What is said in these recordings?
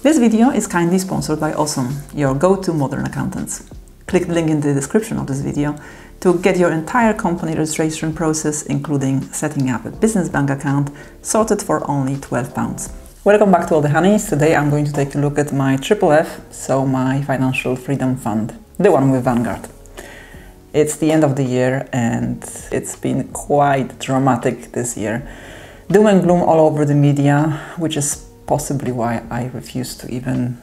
This video is kindly sponsored by Awesome, your go-to modern accountants. Click the link in the description of this video to get your entire company registration process, including setting up a business bank account, sorted for only £12. Welcome back to all the honeys. Today I'm going to take a look at my FFF, so my financial freedom fund, the one with Vanguard. It's the end of the year and it's been quite dramatic this year. Doom and gloom all over the media, which is possibly why I refuse to even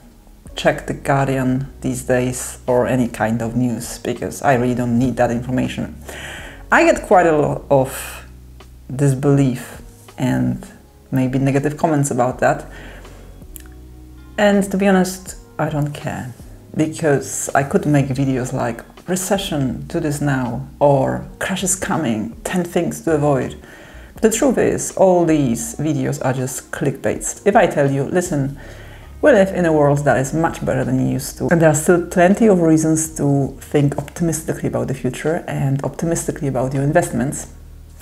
check The Guardian these days or any kind of news, because I really don't need that information. I get quite a lot of disbelief and maybe negative comments about that. And to be honest, I don't care, because I could make videos like recession, do this now, or crash is coming, 10 things to avoid. The truth is, all these videos are just clickbaits. If I tell you, listen, we live in a world that is much better than you used to, and there are still plenty of reasons to think optimistically about the future and optimistically about your investments,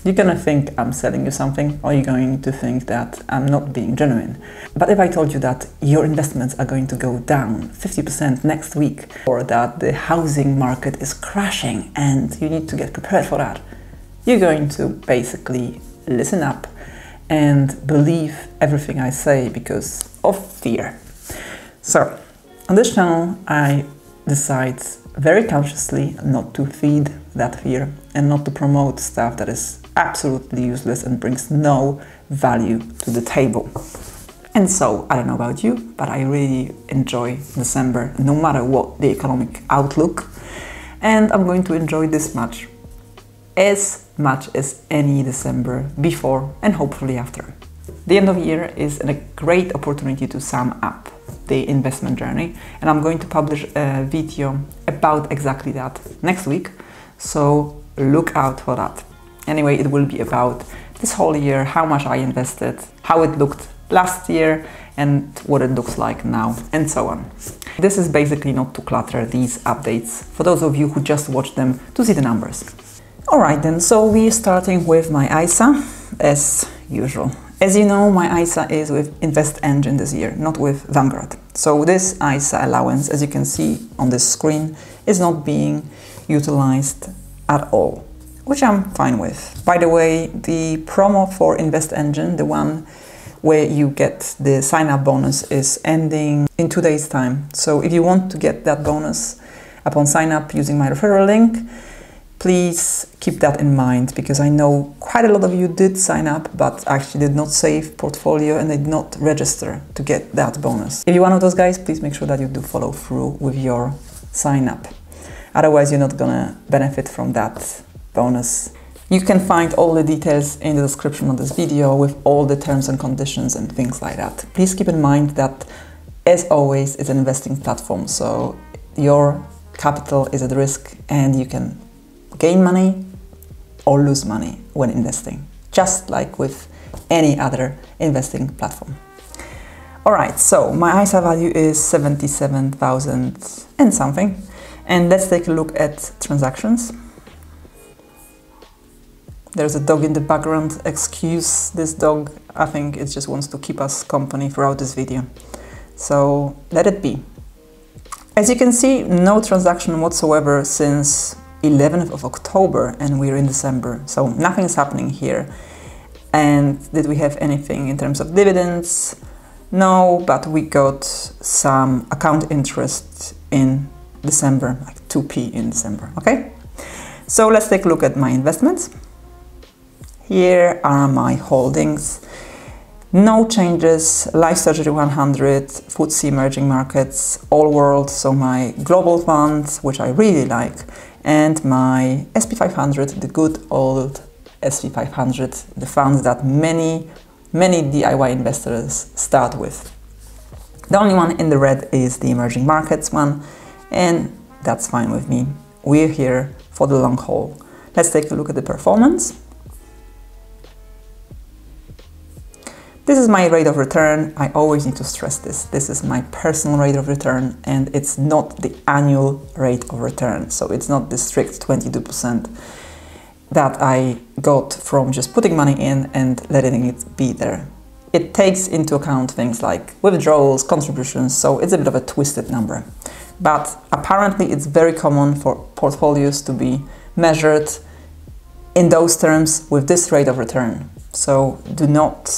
you're gonna think I'm selling you something, or you're going to think that I'm not being genuine. But if I told you that your investments are going to go down 50% next week, or that the housing market is crashing and you need to get prepared for that, you're going to basically listen up and believe everything I say because of fear. So, on this channel, I decide very consciously not to feed that fear and not to promote stuff that is absolutely useless and brings no value to the table. And so, I don't know about you, but I really enjoy December, no matter what the economic outlook. And I'm going to enjoy this much as any December before and hopefully after. The end of the year is a great opportunity to sum up the investment journey, and I'm going to publish a video about exactly that next week, so look out for that. Anyway, it will be about this whole year, how much I invested, how it looked last year and what it looks like now, and so on. This is basically not to clutter these updates for those of you who just watch them to see the numbers. Alright then, so we're starting with my ISA as usual. As you know, my ISA is with Invest Engine this year, not with Vanguard. So this ISA allowance, as you can see on this screen, is not being utilized at all, which I'm fine with. By the way, the promo for Invest Engine, the one where you get the sign-up bonus, is ending in 2 days' time. So if you want to get that bonus upon sign-up using my referral link, please keep that in mind, because I know quite a lot of you did sign up but actually did not save portfolio and did not register to get that bonus. If you're one of those guys, please make sure that you do follow through with your sign up. Otherwise, you're not gonna benefit from that bonus. You can find all the details in the description of this video with all the terms and conditions and things like that. Please keep in mind that, as always, it's an investing platform, so your capital is at risk and you can gain money or lose money when investing, just like with any other investing platform. Alright, so my ISA value is 77,000 and something, and let's take a look at transactions. There's a dog in the background. Excuse this dog, I think it just wants to keep us company throughout this video, so let it be. As you can see, no transaction whatsoever since 11th of October, and we're in December, so nothing is happening here. And did we have anything in terms of dividends? No, but we got some account interest in December, like 2p in December, okay? So let's take a look at my investments. Here are my holdings. No changes. Life Surgery 100, FTSE Emerging Markets, All World, so my global funds, which I really like, and my SP 500, the good old SP 500, the funds that many DIY investors start with. The only one in the red is the emerging markets one, and that's fine with me. We're here for the long haul. Let's take a look at the performance. This is my rate of return. I always need to stress this. This is my personal rate of return, and it's not the annual rate of return. So it's not the strict 22% that I got from just putting money in and letting it be there. it takes into account things like withdrawals, contributions, so it's a bit of a twisted number. But apparently it's very common for portfolios to be measured in those terms with this rate of return. So do not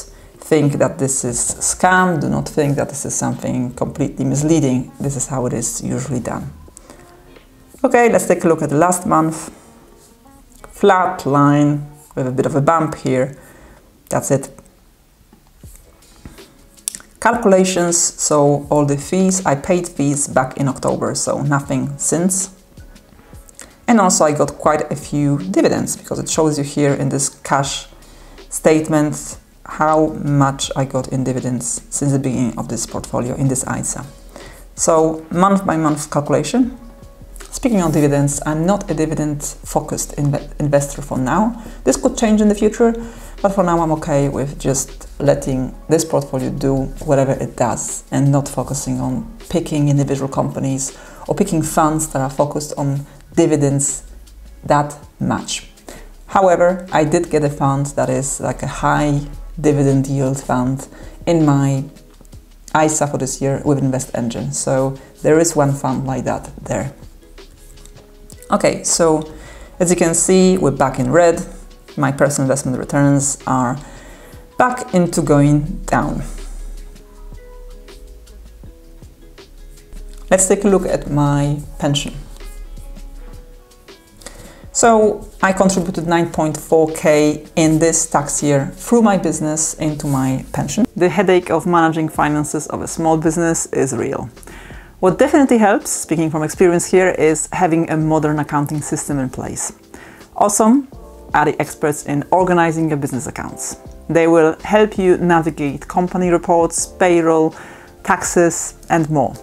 think that this is scam, do not think that this is something completely misleading. This is how it is usually done. Okay, let's take a look at the last month. Flat line with a bit of a bump here. That's it. Calculations, so all the fees, I paid fees back in October, so nothing since. And also I got quite a few dividends because it shows you here in this cash statement how much I got in dividends since the beginning of this portfolio in this ISA. So month by month calculation. Speaking of dividends, I'm not a dividend focused investor for now. This could change in the future, but for now I'm okay with just letting this portfolio do whatever it does and not focusing on picking individual companies or picking funds that are focused on dividends that much. However, I did get a fund that is like a high dividend yield fund in my ISA for this year with Invest Engine. So there is one fund like that there. Okay, so as you can see, we're back in red. My personal investment returns are back into going down. Let's take a look at my pension. So I contributed 9.4k in this tax year through my business into my pension. The headache of managing finances of a small business is real. What definitely helps, speaking from experience here, is having a modern accounting system in place. Awesome are the experts in organizing your business accounts. They will help you navigate company reports, payroll, taxes, and more.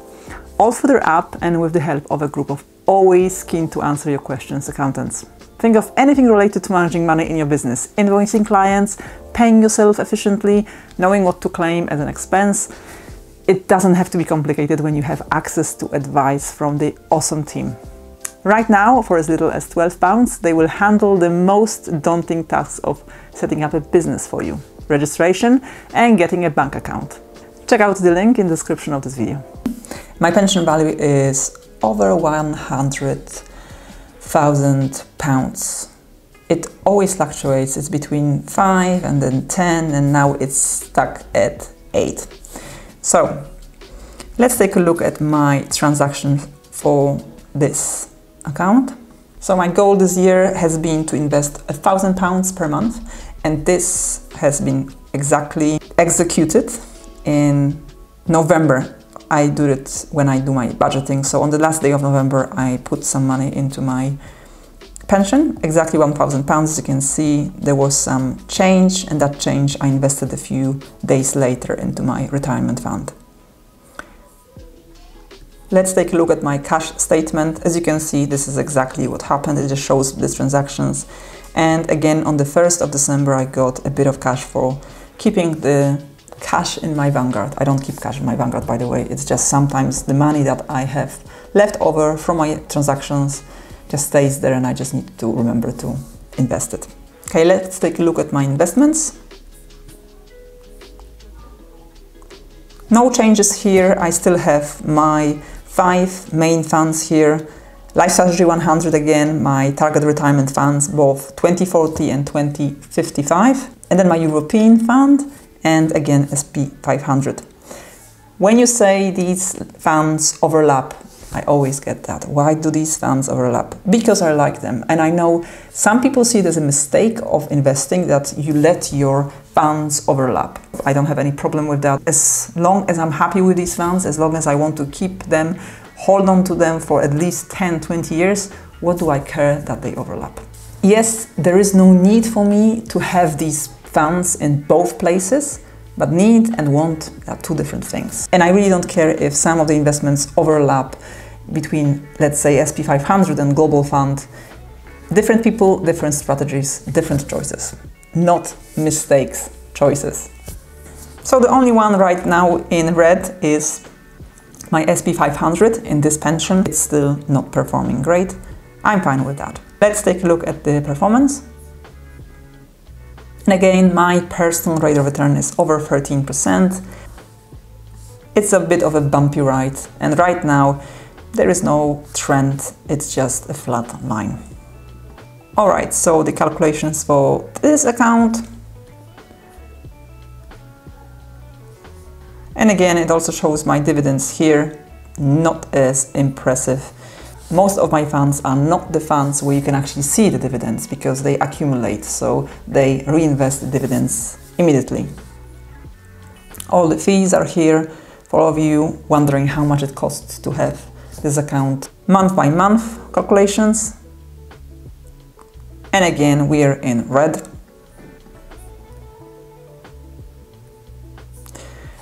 All through their app and with the help of a group of always keen to answer your questions accountants. Think of anything related to managing money in your business, invoicing clients, paying yourself efficiently, knowing what to claim as an expense. It doesn't have to be complicated when you have access to advice from the awesome team. Right now, for as little as £12, they will handle the most daunting tasks of setting up a business for you, registration and getting a bank account. Check out the link in the description of this video. My pension value is over £100,000. It always fluctuates. It's between 5 and then 10, and now it's stuck at 8. So let's take a look at my transactions for this account. So my goal this year has been to invest £1,000 per month, and this has been exactly executed in November. I do it when I do my budgeting. So on the last day of November, I put some money into my pension, exactly £1,000. As you can see, there was some change, and that change I invested a few days later into my retirement fund. Let's take a look at my cash statement. As you can see, this is exactly what happened. It just shows these transactions. And again, on the 1st of December, I got a bit of cash for keeping the cash in my Vanguard. I don't keep cash in my Vanguard, by the way. It's just sometimes the money that I have left over from my transactions just stays there, and I just need to remember to invest it. Okay, let's take a look at my investments. No changes here. I still have my 5 main funds here. Life Strategy 100 again, my target retirement funds, both 2040 and 2055. And then my European fund, and again SP 500. When you say these funds overlap, I always get that. Why do these funds overlap? Because I like them. And I know some people see it as a mistake of investing that you let your funds overlap. I don't have any problem with that. As long as I'm happy with these funds, as long as I want to keep them, hold on to them for at least 10, 20 years, what do I care that they overlap? Yes, there is no need for me to have these funds in both places, but need and want are two different things. And I really don't care if some of the investments overlap between, let's say, SP 500 and Global Fund. Different people, different strategies, different choices. Not mistakes, choices. So the only one right now in red is my SP 500 in this pension. It's still not performing great. I'm fine with that. Let's take a look at the performance. And again, my personal rate of return is over 13%. It's a bit of a bumpy ride, and right now there is no trend, it's just a flat line. Alright, so the calculations for this account. And again, it also shows my dividends here, not as impressive. Most of my funds are not the funds where you can actually see the dividends because they accumulate, so they reinvest the dividends immediately. All the fees are here for all of you wondering how much it costs to have this account. Month by month calculations. And again, we are in red.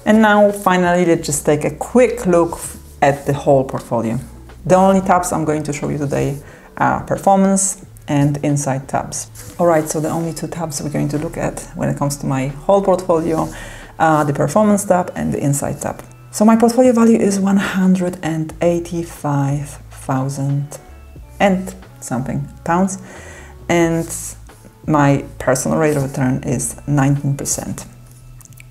And now finally, let's just take a quick look at the whole portfolio. The only tabs I'm going to show you today are performance and insight tabs. Alright, so the only two tabs we're going to look at when it comes to my whole portfolio are the performance tab and the insight tab. So my portfolio value is 185,000 and something pounds, and my personal rate of return is 19%.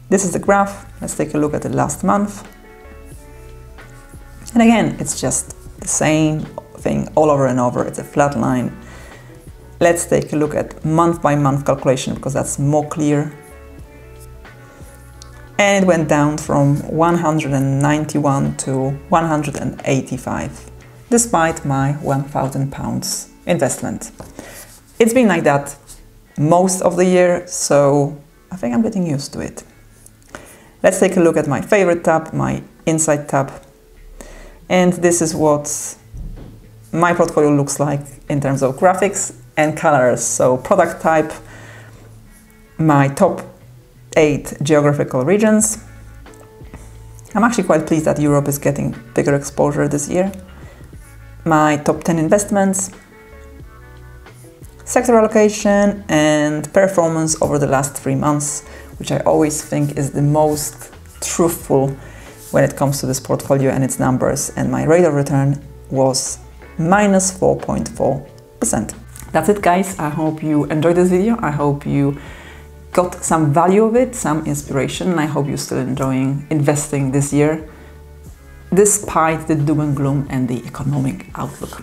This is the graph. Let's take a look at the last month. And again, it's just the same thing all over and over. It's a flat line. Let's take a look at month by month calculation because that's more clear. And it went down from 191 to 185, despite my £1,000 investment. It's been like that most of the year, so I think I'm getting used to it. Let's take a look at my favorite tab, my Insight tab. And this is what my portfolio looks like in terms of graphics and colors. So product type, my top 8 geographical regions. I'm actually quite pleased that Europe is getting bigger exposure this year. My top 10 investments, sector allocation, and performance over the last 3 months, which I always think is the most truthful when it comes to this portfolio and its numbers. And my rate of return was minus 4.4%. That's it, guys. I hope you enjoyed this video. I hope you got some value of it, some inspiration, and I hope you're still enjoying investing this year, despite the doom and gloom and the economic outlook.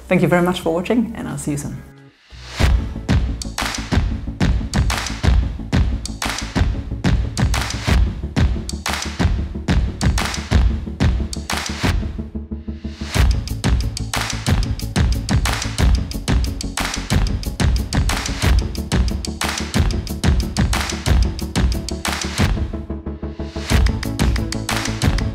Thank you very much for watching, and I'll see you soon.